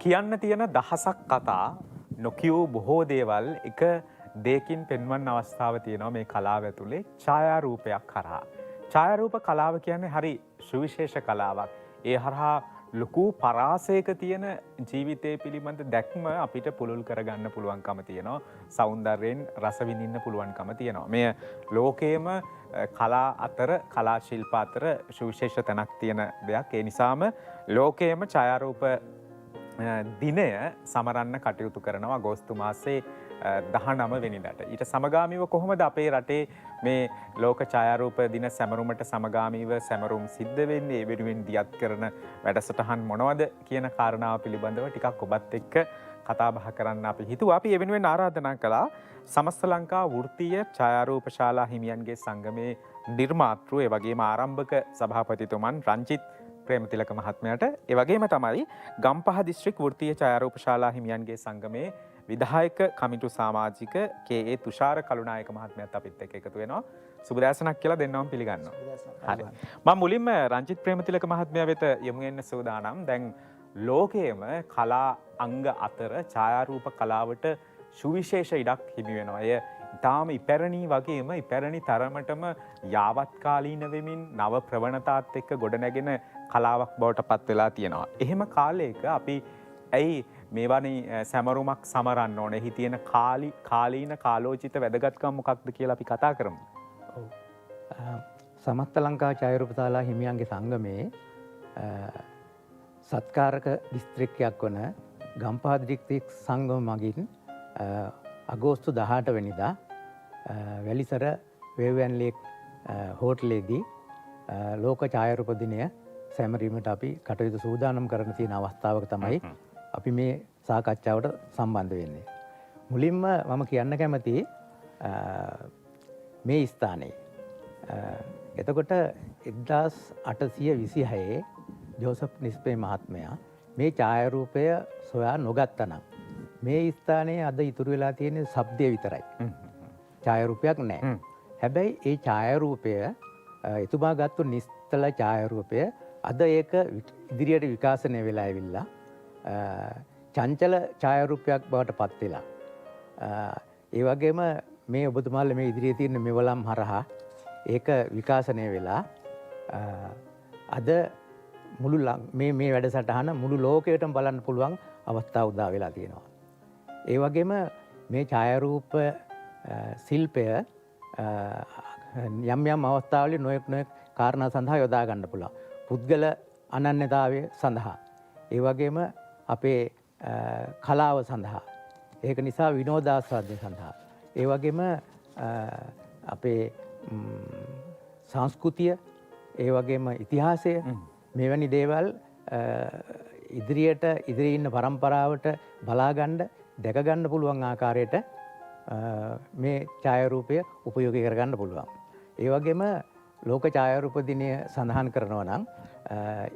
කියන්න තියෙන දහසක් කතා නොකියූ බොහෝ දේවල් එක දෙයකින් පෙන්වන්න අවස්ථාව තියෙනවා මේ කලාව ඇතුලේ ඡායාරූපයක් කරා. ඡායාරූප කලාව කියන්නේ හරි සුවිශේෂ කලාවක්. ඒ හරහා ලොකු පරාසයක තියෙන ජීවිතය පිළිබඳ දැක්ම අපිට පුළුල් කරගන්න පුළුවන්කම තියෙනවා. සෞන්දර්යයෙන් රස විඳින්න පුළුවන්කම තියෙනවා. මේ ලෝකයේම කලා අතර කලා ශිල්ප අතර සුවිශේෂ තැනක් තියෙන දෙයක්. ඒ නිසාම ලෝකයේම ඡායාරූප දිනය සමරන්න කටයුතු කරනවා අගෝස්තු මාසේ 19 වෙනිදාට. ඊට සමගාමීව කොහොමද අපේ රටේ මේ ලෝක ඡායාරූප දින සැමරුමට සමගාමීව සැමරුම් සිද්ධ වෙන්නේ? ඒ වෙනුවෙන් දියත් කරන වැඩසටහන් මොනවද කියන කාරණාව පිළිබඳව ටිකක් ඔබත් එක්ක කතා බහ කරන්න අපි හිතුවා. අපි ඒ වෙනුවෙන් ආරාධනා කළා සමස්ත ලංකා වෘත්තීය ඡායාරූප ශාලා හිමියන්ගේ සංගමේ නිර්මාතෘ ඒ වගේම ආරම්භක සභාපතිතුමන් රංජිත් ප්‍රේමතිලක මහත්මයාට, ඒ වගේම තමයි ගම්පහ දිස්ත්‍රික් වෘත්තීය ඡායාරූප ශාලා හිමියන්ගේ සංගමේ විධායක කමිටු සමාජික කේ.ඒ. තුෂාර කළුනායක මහත්මයාත් අපිත් එක්ක එකතු වෙනවා. සුබ දැසනක් කියලා දෙන්නවම පිළිගන්නවා. හරි. මම මුලින්ම රංජිත් ප්‍රේමතිලක මහත්මයා වෙත යමු වෙන්න සූදානම්. දැන් ලෝකයේම කලා අංග අතර ඡායාරූප කලාවට සුවිශේෂ ඉඩක් හිමි වෙනවා. එය ඉතාම ඉපැරණි වගේම ඉපැරණි තරමටම යාවත්කාලීන වෙමින් නව ප්‍රවණතාත් එක්ක ගොඩනැගෙන කලාවක් බවට පත් වෙලා තියෙනවා. එහෙම කාලයක අපි ඇයි මේවනි සැමරුමක් සමරන්න ඕනේ? එහි තියෙන කාලීන කාලෝචිත වැදගත්කම් මොකක්ද කියලා අපි කතා කරමු. ඔව්. සමස්ත ලංකා ඡායාරූප ශාලා හිමියන්ගේ සංගමේ සත්කාරක දිස්ත්‍රික්කයක් වන ගම්පහ දිස්ත්‍රික් සංගම මගින් අගෝස්තු 18 වෙනිදා වැලිසර වේවැන් ලේක් හෝටලේදී ලෝක ඡායාරූප දිනය සැමරීමට අපි කටයුතු සූදානම් කරන තියෙන අවස්ථාවක තමයි අපි මේ සාකච්ඡාවට සම්බන්ධ වෙන්නේ. මුලින්ම මම කියන්න කැමති මේ ස්ථානයේ එතකොට 1826 ජෝසප් නිස්පේ මහත්මයා මේ ඡායාරූපය සොයා නොගත්තනම් මේ ස්ථානයේ අද ඉතුරු වෙලා තියෙන ශබ්දය විතරයි. ඡායාරූපයක් නැහැ. හැබැයි ඒ ඡායාරූපය එතුමා ගත්තු නිස්තල ඡායාරූපය අද ඒක ඉදිරියට විකාශනය වෙලා ඇවිල්ලා චංචල ඡායාරූපයක් බවට පත් වෙලා ඒ වගේම මේ ඔබතුමාලා මේ ඉදිරියේ තියෙන මෙවලම් හරහා ඒක විකාශනය වෙලා අද මුළු මේ වැඩසටහන මුළු ලෝකයටම බලන්න පුළුවන් අවස්ථාව උදා වෙලා තියෙනවා. ඒ වගේම මේ ඡායාරූප ශිල්පය යම් යම් අවස්ථාවල නොයෙක් කාරණා සඳහා යොදා ගන්න පුළුවන්. පුද්ගල අනන්‍යතාවය සඳහා, ඒ වගේම අපේ කලාව සඳහා, ඒක නිසා විනෝදාස්වාදය සඳහා, ඒ වගේම අපේ සංස්කෘතිය, ඒ වගේම ඉතිහාසය, මෙවැනි දේවල් ඉදිරියේ ඉන්න පරම්පරාවට බලාගන්න දැකගන්න පුළුවන් ආකාරයට මේ ඡායාරූපය උපයෝගී කරගන්න පුළුවන්. ඒ වගේම ලෝක ඡායාරූප දිනය සඳහන් කරනවා නම්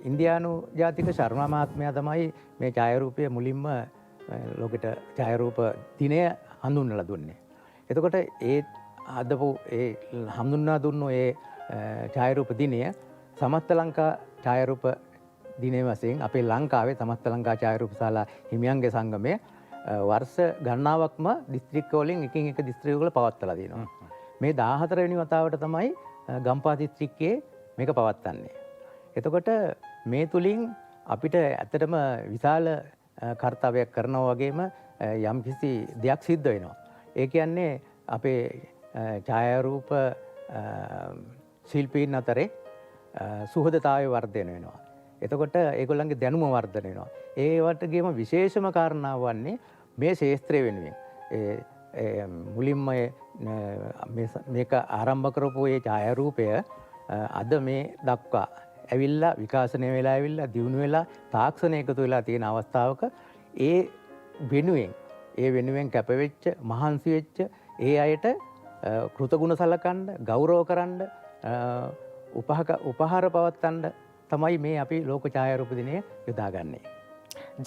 ඉන්දියානු ජාතික ශර්මා මහත්මයා තමයි මේ ඡායාරූපය මුලින්ම ලෝකෙට ඡායාරූප දිනය හඳුන්වලා දුන්නේ. එතකොට ඒ අදපු ඒ හඳුන්වා දුන්නු ඒ ඡායාරූප දිනය සමස්ත ලංකා ඡායාරූප දිනය වශයෙන් අපේ ලංකාවේ සමස්ත ලංකා ඡායාරූප ශාලා හිමියන්ගේ සංගමය වර්ෂ ගණනාවක්ම දිස්ත්‍රික්ක වලින් එකින් එක දිස්ත්‍රික්ක වල පවත්වලා තියෙනවා. මේ 14 වෙනි වතාවට තමයි ගම්පහ දිස්ත්‍රික්කයේ මේක පවත්වන්නේ. එතකොට මේ තුලින් අපිට ඇත්තටම විශාල කාර්යයක් කරනවා වගේම යම්කිසි දෙයක් සිද්ධ වෙනවා. ඒ කියන්නේ අපේ ඡායාරූප ශිල්පීන් අතරේ සුහදතාවය වර්ධනය වෙනවා. එතකොට ඒගොල්ලන්ගේ දැනුම වර්ධනය වෙනවා. ඒ වටගේම විශේෂම කාරණාව වන්නේ මේ ශාස්ත්‍රය වෙනුවෙන් මුලින්ම මේක ආරම්භ කරපු ඒ ඡායාරූපය අද මේ දක්වා ඇවිල්ලා විකාශනය වෙලා ඇවිල්ලා දියුණු වෙලා තාක්ෂණය එකතු වෙලා තියෙන අවස්ථාවක ඒ වෙනුවෙන් කැපවෙච්ච මහන්සි වෙච්ච ඒ අයට කෘතගුණ සලකන්න, ගෞරව කරන්න, උපහාර පවත්වන්න තමයි මේ අපි ලෝක ඡායාරූප දිනය යොදාගන්නේ.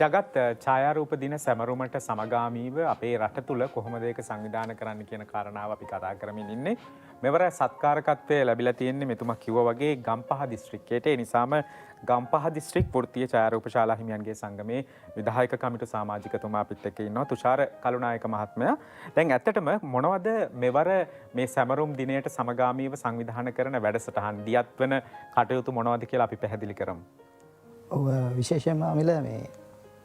ජගත් ඡායාරූප දින සැමරුමට සමගාමීව අපේ රට තුල කොහොමද ඒක සංවිධානය කරන්න කියන කාරණාව අපි කතා කරමින් ඉන්නේ. මෙවර සත්කාරකත්වය ලැබිලා තියෙන්නේ මෙතුමා කිව්වා වගේ ගම්පහ දිස්ත්‍රික්කයට. ඒ නිසාම ගම්පහ දිස්ත්‍රික් වෘත්තීය ඡායාරූප ශාලා හිමියන්ගේ සංගමේ විධායක කමිටු සමාජිකතුමා අපිත් එක්ක ඉන්නවා තුෂාර කලුනායක මහත්මයා. දැන් ඇත්තටම මොනවද මෙවර මේ සැමරුම් දිනයට සමගාමීව සංවිධානය කරන වැඩසටහන් දියත් වෙන කටයුතු මොනවද කියලා අපි පැහැදිලි කරමු. ඔව් විශේෂයෙන්ම අමිල මේ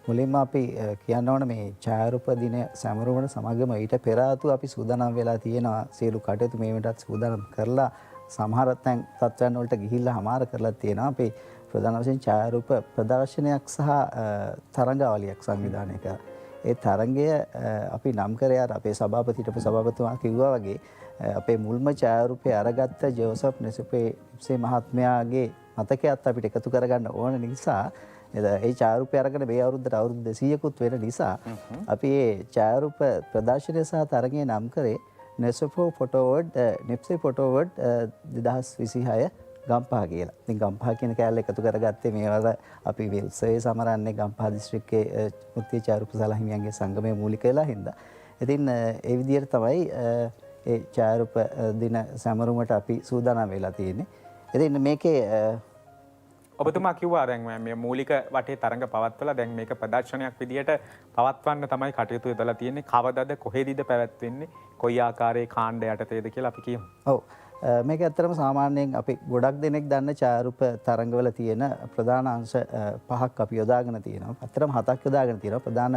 මුලින්ම අපි කියන්න ඕන මේ ඡායාරූප දින සැමරුමට සමගම ඊට පෙර ආතු අපි සූදානම් වෙලා තියෙනවා සියලු කටයුතු මේ වෙනටත් සූදානම් කරලා සමහර තත්ත්වයන් වලට ගිහිල්ලා හමාර කරලා තියෙනවා. අපි ප්‍රධාන වශයෙන් ඡායාරූප ප්‍රදර්ශනයක් සහ තරඟාවලියක් සංවිධානය කරා. ඒ තරඟය අපි නම් කරේ අර අපේ සභාපතිට සභාපතිතුමා කිව්වා වගේ අපේ මුල්ම ඡායාරූපය අරගත්ත ජෝසප් නෙසපේ මහත්මයාගේ මතකයත් අපිට එකතු කරගන්න ඕන නිසා ඒ ඡායාරූපය අරගෙන මේ අවුරුද්දට අවුරුදු 200කුත් වෙන නිසා අපි මේ ඡායාරූප ප්‍රදර්ශනය සහ තරඟය නම් කරේ නෙසපෝ ෆොටෝවර්ඩ් නෙප්සේ ෆොටෝවර්ඩ් 2026 ගම්පහ කියලා. ඉතින් ගම්පහ කියන කෑල්ල එකතු කරගත්තේ මේවල අපි මේ උත්සවයේ සමරන්නේ ගම්පහ දිස්ත්‍රික්කයේ වෘත්තීය ඡායාරූප ශාලා හිමියන්ගේ සංගමයේ මූලික වෙලා හින්දා. ඉතින් ඒ විදිහට තමයි ඒ ඡායාරූප දින සැමරුමට අපි සූදානම් වෙලා තියෙන්නේ. ඉතින් මේකේ ඔබතුමා කිව්වා දැන් මේ මූලික වටේ තරඟ පවත්වලා දැන් මේක ප්‍රදර්ශනයක් විදියට පවත්වන්න තමයි කටයුතු යොදලා තියෙන්නේ. කවදද කොහෙදීද පැවැත්වෙන්නේ? කොයි ආකාරයේ කාණ්ඩ යටතේද කියලා අපි කියමු. ඔව්. මේක ඇත්තටම සාමාන්‍යයෙන් අපි ගොඩක් දෙනෙක් දන්න ඡායාරූප තරඟවල තියෙන ප්‍රධාන අංශ පහක් අපි යොදාගෙන තියෙනවා. ඇත්තටම හතක් යොදාගෙන තියෙනවා. ප්‍රධාන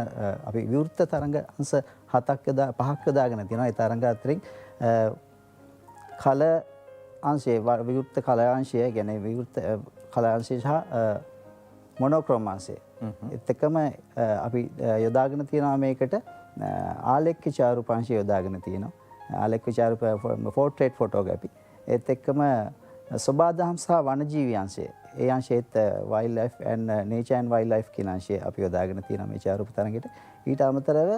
අපි විවෘත තරඟ අංශ පහක් යොදාගෙන තියෙනවා. ඒ තරඟ අතරින් කල අංශයේ විවෘත කල අංශය කියන්නේ විවෘත කල අංශය සහ මොනෝක්‍රෝම අංශය. ඒත් එක්කම අපි යොදාගෙන තියෙනවා මේකට ආලේඛ්‍ය ඡායාරූප අංශය යොදාගෙන තියෙනවා. ආලේඛ්‍ය ඡායාරූප පෝර්ට්‍රේට් ෆොටෝග්‍රැෆි. ඒත් එක්කම සබාදහම් සහ වනජීවි අංශය. ඒ අංශයේත් wildlife and nature and wildlife කියන අංශය අපි යොදාගෙන තියෙනවා මේ ඡායාරූප තරඟෙට. ඊට අමතරව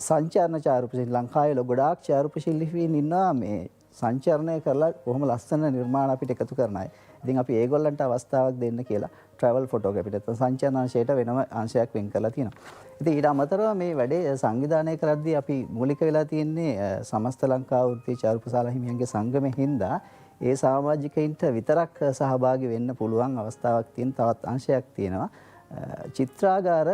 සංචාරණ ඡායාරූප ලංකාවේ ගොඩාක් ඡායාරූප ශිල්පීන් ඉන්නවා මේ සංචරණය කරලා කොහොම ලස්සන නිර්මාණ අපිට එකතු කරන අය. ඉතින් අපි ඒගොල්ලන්ට අවස්ථාවක් දෙන්න කියලා ට්‍රැවල් ෆොටෝග්‍රැෆිට නැත්නම් සංචාරණ අංශයට වෙනම අංශයක් වෙන් කරලා තියෙනවා. ඉතින් ඊට අමතරව මේ වැඩේ සංවිධානය කරද්දී අපි මූලික වෙලා තියෙන්නේ සමස්ත ලංකා වෘත්තීය ඡායාරූප ශාලා හිමියන්ගේ සංගමෙ හින්දා ඒ සමාජිකයින්ට විතරක් සහභාගී වෙන්න පුළුවන් අවස්ථාවක් තියෙන තවත් අංශයක් තියෙනවා. චිත්‍රාගාර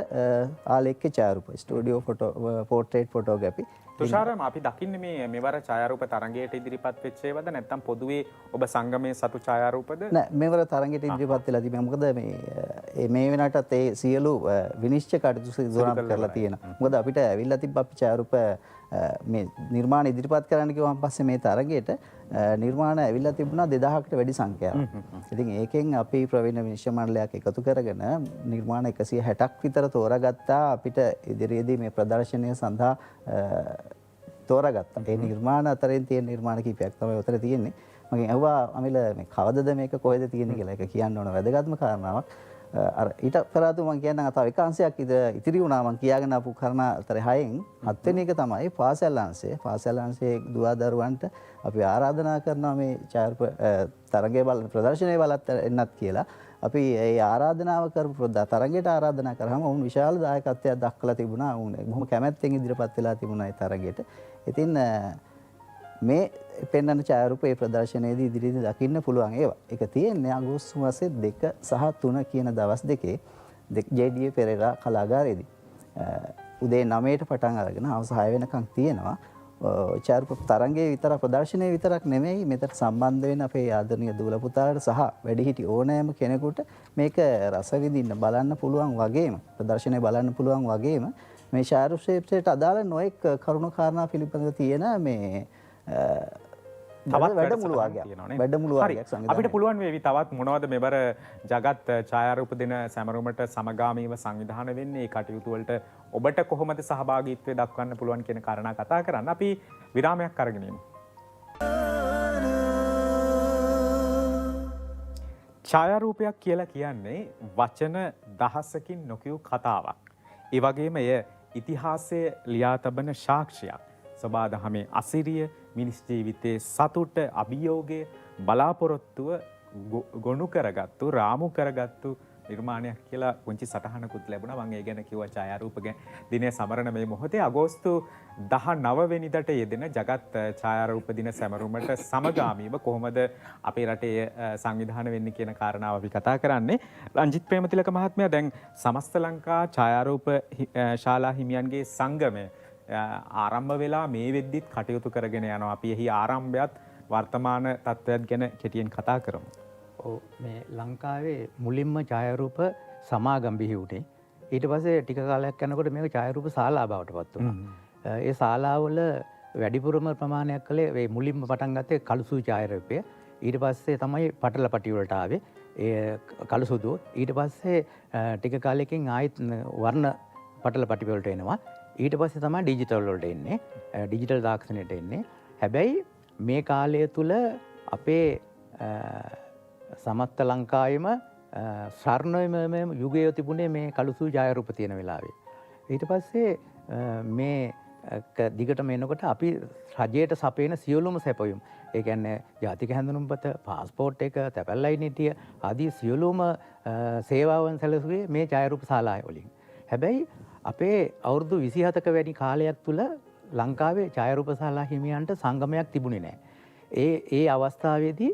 ආලේඛ්‍ය ඡායාරූප ස්ටුඩියෝ ෆොටෝ පෝර්ට්‍රේට් ෆොටෝග්‍රැෆි. තුෂාරම අපි දකින්නේ මේ මෙවර ඡායාරූප තරඟයට ඉදිරිපත් වෙච්ච ඒවාද නැත්නම් පොදුවේ ඔබ සංගමයේ සතු ඡායාරූපද? නෑ මෙවර තරඟයට ඉදිරිපත් වෙලා තිබෙනවා. මොකද මේ වෙනටත් ඒ සියලු විනිශ්චය කටයුතු සූදානම් කරලා තියෙනවා. මොකද අපිට ඇවිල්ලා තිබ්බ අපි ඡායාරූප මේ නිර්මාණ ඉදිරිපත් කරන්න කිව්වන් පස්සේ මේ තරඟයට නිර්මාණ ඇවිල්ලා තිබුණා 2000කට වැඩි සංඛ්‍යාවක්. ඉතින් ඒකෙන් අපි ප්‍රවීණ විනිශ්චය මණ්ඩලයක් එකතු කරගෙන නිර්මාණ 160ක් විතර තෝරාගත්තා අපිට ඉදිරියේදී මේ ප්‍රදර්ශනය සඳහා තෝරාගත්තා. ඒ නිර්මාණ අතරින් තියෙන නිර්මාණ කිහිපයක් තමයි උතර තියෙන්නේ. මගෙන් අහුවා අමිල මේ කවදද මේක කොහෙද තියෙන්නේ කියලා. ඒක කියන්න ඕන වැදගත්ම කාරණාවක්. අර ඊට පෙරාතු මම කියන්නම් තව එක අංශයක් ඉතිරි වුණා මම කියාගෙන ආපු කාරණා අතර 6න් 7 වෙනි එක තමයි පාසල් අංශය. පාසල් අංශයේ දුවා දරුවන්ට අපි ආරාධනා කරනවා මේ ඡායාරූප තරඟයේ ප්‍රදර්ශනයේ බලත් එන්නත් කියලා. අපි ඒ ආරාධනාව කරපු තරඟයට ආරාධනා කරාම වුන් විශාල දායකත්වයක් දක්වලා තිබුණා. වුන් බොහොම කැමැත්තෙන් ඉදිරිපත් වෙලා තිබුණා ඒ තරඟයට. ඉතින් මේ පෙන්වන ඡායාරූප ඒ ප්‍රදර්ශනයේදී ඉදිරියේදී දකින්න පුළුවන් ඒවා. ඒක තියෙන්නේ අගෝස්තු මාසේ 2 සහ 3 කියන දවස් දෙකේ ජේ.ඩී.ඒ. පෙරේරා කලාගාරයේදී. උදේ 9ට පටන් අරගෙන හවස 6 වෙනකම් තියෙනවා. ඡායාරූප තරඟයේ විතර ප්‍රදර්ශනයේ විතරක් නෙමෙයි මෙතට සම්බන්ධ වෙන අපේ ආදරණීය දූල පුතාලට සහ වැඩිහිටි ඕනෑම කෙනෙකුට මේක රස විඳින්න බලන්න පුළුවන් වගේම ප්‍රදර්ශනය බලන්න පුළුවන් වගේම මේ ඡායාරූප ශිල්පයට අදාළ නොඑක් කරුණු කාරණා පිළිබඳව තියෙන මේ වැඩමුළු වගේක් සංවිධානය අපිට පුළුවන් වේවි තවත් මොනවද මෙවර ජගත් ඡායාරූප දින සැමරුමට සමගාමීව සංවිධානය වෙන්නේ ඒ කටයුතු වලට ඔබට කොහොමද සහභාගීත්වය දක්වන්න පුළුවන් කියන කාරණා කතා කරන්න අපි විරාමයක් අරගෙන යමු. ඡායාරූපයක් කියලා කියන්නේ වචන දහසකින් නොකියූ කතාවක්. ඒ වගේම එය ඉතිහාසයේ ලියා තබන සාක්ෂියක්. සබාදහමේ අසිරිය මිනිස් ජීවිතයේ සතුට අභියෝගය බලාපොරොත්තුව ගොනු කරගත්තු රාමු කරගත්තු නිර්මාණයක් කියලා පුංචි සටහනකුත් ලැබුණා. මම ඒ ගැන කිව්වා ඡායාරූප දිනය සමරන මේ මොහොතේ අගෝස්තු 19 වෙනිදාට යෙදෙන ජගත් ඡායාරූප දින සැමරුමට සමගාමීව කොහොමද අපේ රටේ සංවිධානය වෙන්නේ කියන කාරණාව අපි කතා කරන්නේ. රංජිත් ප්‍රේමතිලක මහත්මයා දැන් සමස්ත ලංකා ඡායාරූප ශාලා හිමියන්ගේ සංගමය ආරම්භ වෙලා මේ වෙද්දිත් කටයුතු කරගෙන යනවා. අපි එහි ආරම්භයත් වර්තමාන තත්ත්වයක් ගැන කෙටියෙන් කතා කරමු. මේ ලංකාවේ මුලින්ම ඡායාරූප සමාගම් බිහි වුණේ. ඊට පස්සේ ටික කාලයක් යනකොට මේක ඡායාරූප ශාලා බවට පත් වුණා. ඒ ශාලාවල වැඩිපුරම ප්‍රමාණයක් කළේ මේ මුලින්ම පටන් ගත්තේ කළුසු ඡායාරූපය. ඊට පස්සේ තමයි පටල පටි වලට ආවේ. ඒ කළුසුදු. ඊට පස්සේ ටික කාලෙකින් ආයෙත් වර්ණ පටල පටි වලට එනවා. ඊට පස්සේ තමයි ඩිජිටල් වලට එන්නේ. ඩිජිටල් තාක්ෂණයට එන්නේ. හැබැයි මේ කාලය තුල අපේ සමස්ත ලංකාවෙම ස්වර්ණමය යුගය තිබුණේ මේ කළුසු ඡායාරූප තියෙන වෙලාවේ. ඊට පස්සේ මේ දිගටම එනකොට අපි රජයට සපයන සියලුම සැපයුම්, ඒ කියන්නේ ජාතික හැඳුනුම්පත, පාස්පෝර්ට් එක, තැපැල්ලයි නිටිය ආදී සියලුම සේවාවන් සැලසුවේ මේ ඡායාරූප ශාලාව වලින්. හැබැයි අපේ අවුරුදු 27ක වැඩි කාලයක් තුල ලංකාවේ ඡායාරූප ශාලා හිමියන්ට සංගමයක් තිබුණේ නැහැ. ඒ අවස්ථාවේදී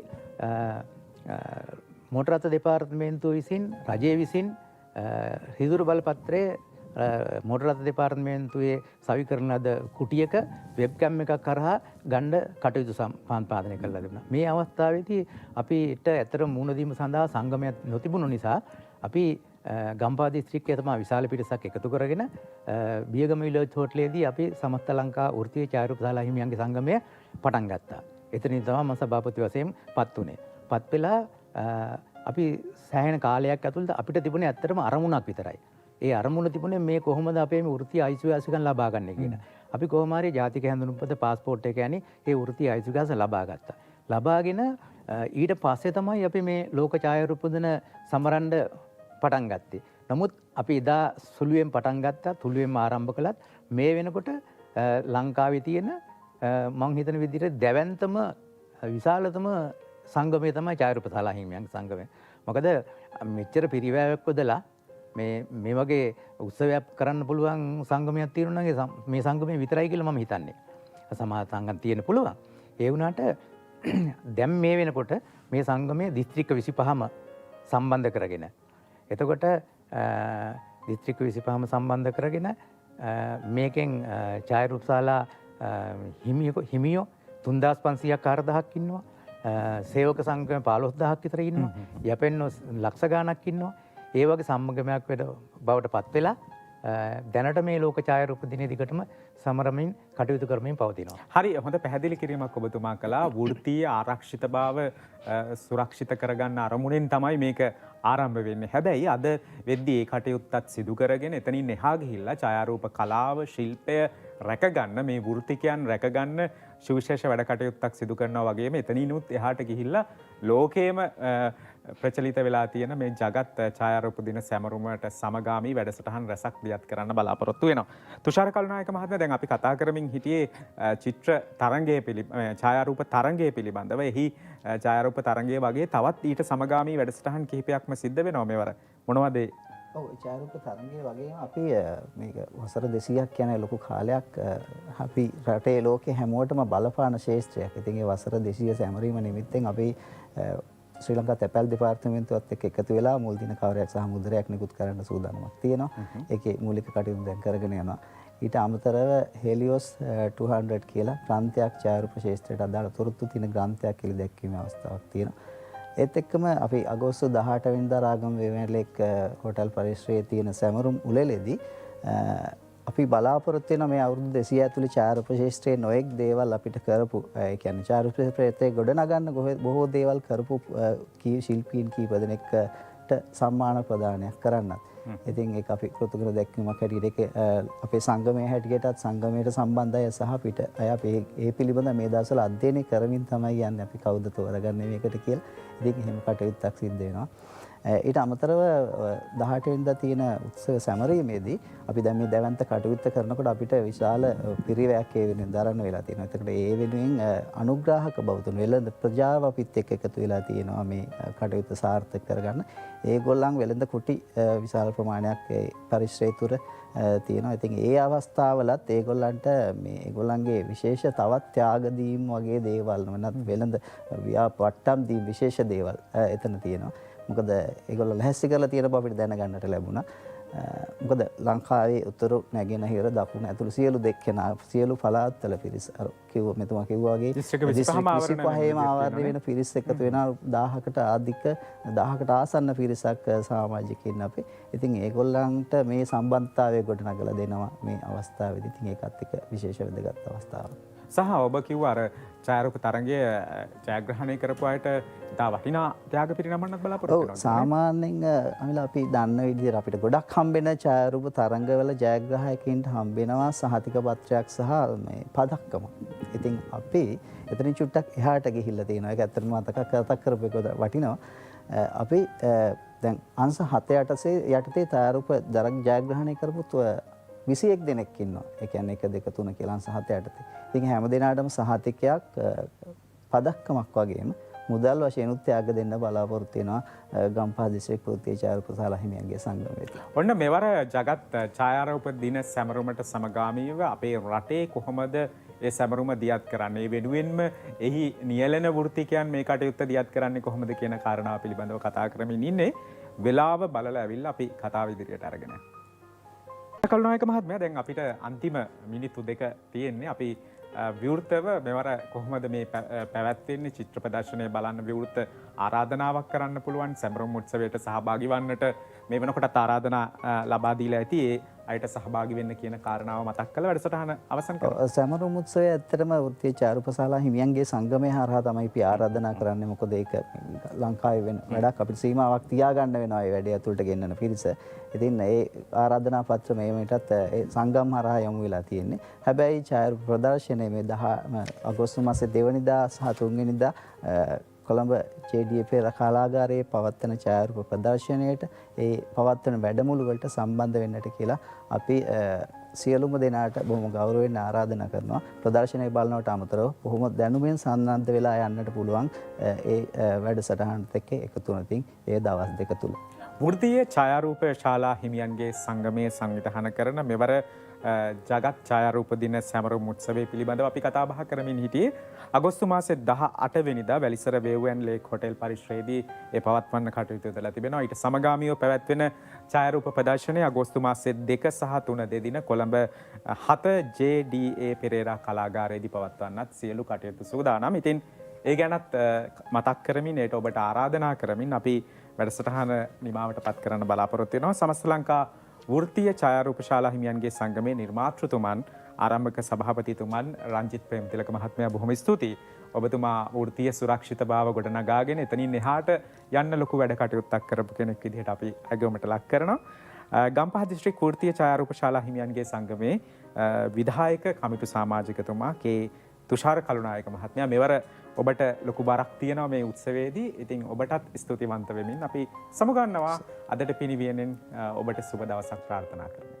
මෝටර රථ දෙපාර්තමේන්තුව විසින් රජය විසින් රිදුරු බලපත්‍රයේ මෝටර රථ දෙපාර්තමේන්තුවේ සවි කරන ලද කුටියක වෙබ්කැම් එකක් කරහා ගන්න කටයුතු සම්පාදනය කළා දුන්නා. මේ අවස්ථාවේදී අපිට ඇතර මුහුණ දීම සඳහා සංගමයක් නොතිබුණු නිසා අපි ගම්පහ දිස්ත්‍රික්කයේ තමයි විශාල පිරිසක් එකතු කරගෙන බියගම විලෝච් හෝටලයේදී අපි සමස්ත ලංකා වෘත්තීය ඡායාරූප ශාලා හිමියන්ගේ සංගමය පටන් ගත්තා. එතනින් තමයි මම සභාපති වශයෙන් පත් වුණේ. පත් වෙලා අපි සෑහෙන කාලයක් ඇතුළත අපිට තිබුණේ ඇත්තටම අරමුණක් විතරයි. ඒ අරමුණ තිබුණේ මේ කොහොමද අපේ මේ වෘත්තීය අයිතිවාසිකම් ලබා ගන්න කියන. අපි කොහොම හරි ජාතික හැඳුනුම්පත පාස්පෝර්ට් එක යන්නේ ඒ වෘත්තීය අයිතිවාසිකම් ලබා ගත්තා. ලබාගෙන ඊට පස්සේ තමයි අපි මේ ලෝක ඡායාරූප දින සමරන්න පටන් ගත්තේ. නමුත් අපි එදා සුළුවෙන් පටන් ගත්තා, තුළුවෙන් ආරම්භ කළත් මේ වෙනකොට ලංකාවේ තියෙන මං හිතන විදිහට දැවැන්තම විශාලතම සංගමය තමයි ඡායාරූප ශාලා හිමියන්ගේ සංගමය. මොකද මෙච්චර පිරිවැයක් වදලා මේ වගේ උත්සවයක් කරන්න පුළුවන් සංගමයක් තියෙනවා නම් මේ සංගමය විතරයි කියලා මම හිතන්නේ. සමාජ සංගම් තියෙන්න පුළුවන්. ඒ වුණාට දැන් මේ වෙනකොට මේ සංගමය දිස්ත්‍රික්ක 25ම සම්බන්ධ කරගෙන, එතකොට දිස්ත්‍රික්ක 25ම සම්බන්ධ කරගෙන මේකෙන් ඡායාරූප ශාලා හිමියෝ 3500ක් 4000ක් ඉන්නවා. සේවක සංගම 15000ක් විතර ඉන්නවා. යැපෙන්නෝ ලක්ෂ ගාණක් ඉන්නවා. ඒ වගේ සම්ගමයක් බවට පත් වෙලා දැනට මේ ලෝක ඡායාරූප දිනේ දිගටම සමරමින් කටයුතු කරමින් පවතිනවා. හරි, හොඳ පැහැදිලි කිරීමක් ඔබතුමා කළා. වෘත්තීය ආරක්ෂිතභාව සුරක්ෂිත කරගන්න අරමුණෙන් තමයි මේක ආරම්භ වෙන්නේ. හැබැයි අද වෙද්දී ඒ කටයුත්තත් සිදු කරගෙන එතනින් එහා ගිහිල්ලා ඡායාරූප කලාව, ශිල්පය රැකගන්න, මේ වෘත්තිකයන් රැකගන්න සුවිශේෂ වැඩ කටයුත්තක් සිදු කරනවා වගේම එතනිනුත් එහාට ගිහිල්ලා ලෝකේම ප්‍රචලිත වෙලා තියෙන මේ ජගත් ඡායාරූප දින සැමරුමට සමගාමී වැඩසටහන් රැසක් දියත් කරන්න බලාපොරොත්තු වෙනවා. තුෂාර කරුණායක මහත්මයා, දැන් අපි කතා කරමින් හිටියේ චිත්‍ර තරංගයේ ඡායාරූප තරංගයේ පිළිබඳව. එහි ඡායාරූප තරංගයේ වගේ තවත් ඊට සමගාමී වැඩසටහන් කිහිපයක්ම සිද්ධ වෙනවා මේවර. මොනවද ඒ? ඔව්, ඡායාරූප තරංගයේ වගේම අපි මේක වසර 200ක් යන ලොකු කාලයක් අපි රටේ ලෝකේ හැමෝටම බලපාන ශාස්ත්‍රයක්. ඉතින් ඒ වසර 200 සැමරීම නිමිත්තෙන් අපි ශ්‍රී ලංකා තැපැල් දෙපාර්තමේන්තුවත් එක්ක එකතු වෙලා මුල් දින කවරයක් සහ මුද්‍රයක් නිකුත් කරන්න සූදානමක් තියෙනවා. ඒකේ මූලික කටයුතු දැන් කරගෙන යනවා. ඊට අමතරව හෙලියොස් 200 කියලා ප්‍රාන්තයක් ඡායාරූප ශාස්ත්‍රයට අදාළ තොරතුරු තියෙන ග්‍රන්ථයක් කියලා දැක්වීමේ අවස්ථාවක් තියෙනවා. ඒත් එක්කම අපි අගෝස්තු 18 වෙනිදා රාගම් වේවැලේක් හෝටල් පරිශ්‍රයේ තියෙන සැමරුම් උළෙලේදී අපි බලාපොරොත්තු වෙන මේ අවුරුදු 200 ඇතුළේ ඡායාරූප ශාස්ත්‍රයේ නොඑක් දේවල් අපිට කරපු, ඒ කියන්නේ ඡායාරූප ශාස්ත්‍රයේ ගොඩනගන්න බොහෝ දේවල් කරපු ශිල්පීන් කීප දෙනෙක්ට සම්මාන ප්‍රදානයක් කරන්නත්. ඉතින් ඒක අපි කෘතඥ දැක්වීමක් හැටියට ඒක අපේ සංගමයේ හැටියටත් සංගමයට සම්බන්ධ අය සහ පිට අය අපි ඒ පිළිබඳ මේ දවස්වල අධ්‍යයනය කරමින් තමයි යන්නේ අපි කවුද තෝරගන්නේ මේකට කියලා. ඉතින් එහෙම කටයුත්තක් සිද්ධ වෙනවා. ඊට අමතරව 18 වෙනිදා තියෙන උත්සව සැමරීමේදී අපි දැන් මේ දැවැන්ත කටයුත්ත කරනකොට අපිට විශාල පිරිවැයක් ඒ වෙනුවෙන් දරන්න වෙලා තියෙනවා. එතකොට ඒ වෙනුවෙන් අනුග්‍රාහක බෞද්ධුන් වෙළඳ ප්‍රජාව අපිත් එක්ක එකතු වෙලා තියෙනවා මේ කටයුත්ත සාර්ථක කරගන්න. ඒගොල්ලන් වෙළඳ කුටි විශාල ප්‍රමාණයක් ඒ පරිශ්‍රය තුර තියෙනවා. ඉතින් ඒ අවස්ථාවලත් ඒගොල්ලන්ට මේ ඒගොල්ලන්ගේ විශේෂ තවත් ත්‍යාග දීම් වගේ දේවල් නැත්නම් වෙළඳ වට්ටම් දීම් විශේෂ දේවල් එතන තියෙනවා. මොකද ඒගොල්ලෝ ලැහැස්ති කරලා තියෙන බව අපිට දැනගන්නට ලැබුණා. මොකද ලංකාවේ උතුරු නැගෙනහිර දකුණු ඇතුළු සියලු දෙක්කෙනා සියලු පළාත්වල පිරිස අර කිව්ව මෙතුමා කිව්වා වගේ දිස්ත්‍රික්ක 25ම ආවරණය වෙන පිරිස් එකතු වෙනා 1000කට අධික 1000කට ආසන්න පිරිසක් සමාජිකින් අපි. ඉතින් ඒගොල්ලන්ට මේ සම්බන්ධතාවය ගොඩනගලා දෙනවා මේ අවස්ථාවේදී. ඉතින් ඒකත් එක විශේෂ වැදගත් අවස්ථාවක්. සහ ඔබ කිව්ව අර ඡායාරූප තරඟය ජයග්‍රහණය කරපු අයට ඉතා වටිනා ත්‍යාග පිරිනමන්නක් බලාපොරොත්තු වෙනවා. සාමාන්‍යයෙන් අමිලා අපි දන්න විදිහට අපිට ගොඩක් හම්බෙන ඡායාරූප තරඟවල ජයග්‍රාහකයින්ට හම්බෙනවා සහතික පත්‍රයක් සහ මේ පදක්කම. ඉතින් අපි එතනින් චුට්ටක් එහාට ගිහිල්ලා තියෙනවා. ඒක ඇත්තටම මතක කරපු එක වටිනවා. අපි දැන් අංශ 7 යටතේ ඡායාරූප ජයග්‍රහණය කරපු 21 දෙනෙක් ඉන්නවා. ඒ කියන්නේ 1 2 3 කියලා අංශ 7 යටතේ. ඉතින් හැම දිනාටම සහතිකයක් පදක්කමක් වගේම මුදල් වශයෙන් උත්‍යාග දෙන්න බලාපොරොත්තු වෙනවා ගම්පහ දිස්ත්‍රික් වෘත්තීය ඡායාරූප ශාලා හිමියන්ගේ සංගමයේදී. ඔන්න මෙවර ජගත් ඡායාරූප දින සැමරුමට සමගාමීව අපේ රටේ කොහොමද ඒ සැමරුම දියත් කරන්නේ? වෙනුවෙන්ම එහි නියැලෙන වෘත්තිකයන් මේ කටයුත්ත දියත් කරන්නේ කොහොමද කියන කාරණාව පිළිබඳව කතා කරමින් ඉන්නේ. වෙලාව බලලා ඇවිල්ලා අපි කතාව ඉදිරියට අරගෙන කල්නායක මහත්මයා දැන් අපිට අන්තිම මිනිත්තු 2 තියෙන්නේ. අපි විවෘතව මෙවර කොහොමද මේ පැවැත්වෙන්නේ චිත්‍ර ප්‍රදර්ශනය බලන්න විවෘත ආරාධනාවක් කරන්න පුළුවන්. සැමරුම් උත්සවයට සහභාගී වන්නට මේ වෙනකොටත් ආරාධනා ලබා දීලා ඇති. ඒ අයට සහභාගී වෙන්න කියන කාරණාව මතක් කරලා වැඩසටහන අවසන් කරනවා. සැමරුම් උත්සවය ඇත්තටම වෘත්තීය ඡායාරූප ශාලා හිමියන්ගේ සංගමය හරහා තමයි අපි ආරාධනා කරන්නේ. මොකද ඒක ලංකාවේ වෙන වැඩක් අපිට සීමාවක් තියාගන්න වෙනවා මේ වැඩේ ඇතුළට ගෙන්නන පිරිස. ඉතින් ඒ ආරාධනා පත්‍ර මේකටත් ඒ සංගම් හරහා යමු වෙලා තියෙන්නේ. හැබැයි ඡායාරූප ප්‍රදර්ශනය මේ 10 අගෝස්තු මාසේ 2 වෙනිදා සහ 3 වෙනිදා කොළඹ JDF කලාගාරයේ පවත්වන ඡායාරූප ප්‍රදර්ශනයට ඒ පවත්වන වැඩමුළු වලට සම්බන්ධ වෙන්නට කියලා අපි සියලුම දෙනාට බොහොම ගෞරවයෙන් ආරාධනා කරනවා. ප්‍රදර්ශනය බලනවට අමතරව බොහොම දැනුමින් සම්බන්ධ වෙලා යන්නට පුළුවන් ඒ වැඩසටහනත් එක්ක එකතු වෙනතින් ඒ දවස් දෙක තුල. වෘත්තීය ඡායාරූප ශාලා හිමියන්ගේ සංගමයේ සංවිධානය කරන මෙවර ජගත් ඡායාරූප දින සැමරුම් උත්සවය පිළිබඳව අපි කතා බහ කරමින් හිටියේ. අගෝස්තු මාසේ 18 වෙනිදා වැලිසර වේවුවන් ලේක් හොටෙල් පරිශ්‍රයේදී ඒ පවත්වන්න කටයුතු යොදලා තිබෙනවා. ඊට සමගාමීව පැවැත්වෙන ඡායාරූප ප්‍රදර්ශනය අගෝස්තු මාසේ 2 සහ 3 දෙදින කොළඹ 7 JDA පෙරේරා කලාගාරයේදී පවත්වන්නත් සියලු කටයුතු සූදානම්. ඉතින් ඒ ගැනත් මතක් කරමින් ඒට ඔබට ආරාධනා කරමින් අපි වැඩසටහන නිමාවට පත් කරන්න බලාපොරොත්තු වෙනවා. සමස්ත ලංකා වෘත්තීය ඡායාරූප ශාලා හිමියන්ගේ සංගමේ නිර්මාතෘතුමන් ආරම්භක සභාපතිතුමන් රංජිත් ප්‍රේමතිලක මහත්මයා බොහොම ස්තුතියි. ඔබතුමා වෘත්තීය සුරක්ෂිතභාව ගොඩනගාගෙන එතනින් එහාට යන්න ලොකු වැඩ කටයුත්තක් කරපු කෙනෙක් විදිහට අපි අගයුමට ලක් කරනවා. ගම්පහ දිස්ත්‍රික් වෘත්තීය ඡායාරූප ශාලා හිමියන්ගේ සංගමේ විධායක කමිටු සමාජිකතුමා කේ තුෂාර කළුනායක මහත්මයා මෙවර ඔබට ලොකු බරක් තියෙනවා මේ උත්සවයේදී. ඉතින් ඔබටත් ස්තුතිවන්ත වෙමින් අපි සමුගන්නවා. අදට පිනිවියනෙන් ඔබට සුබ දවසක් ප්‍රාර්ථනා කරනවා.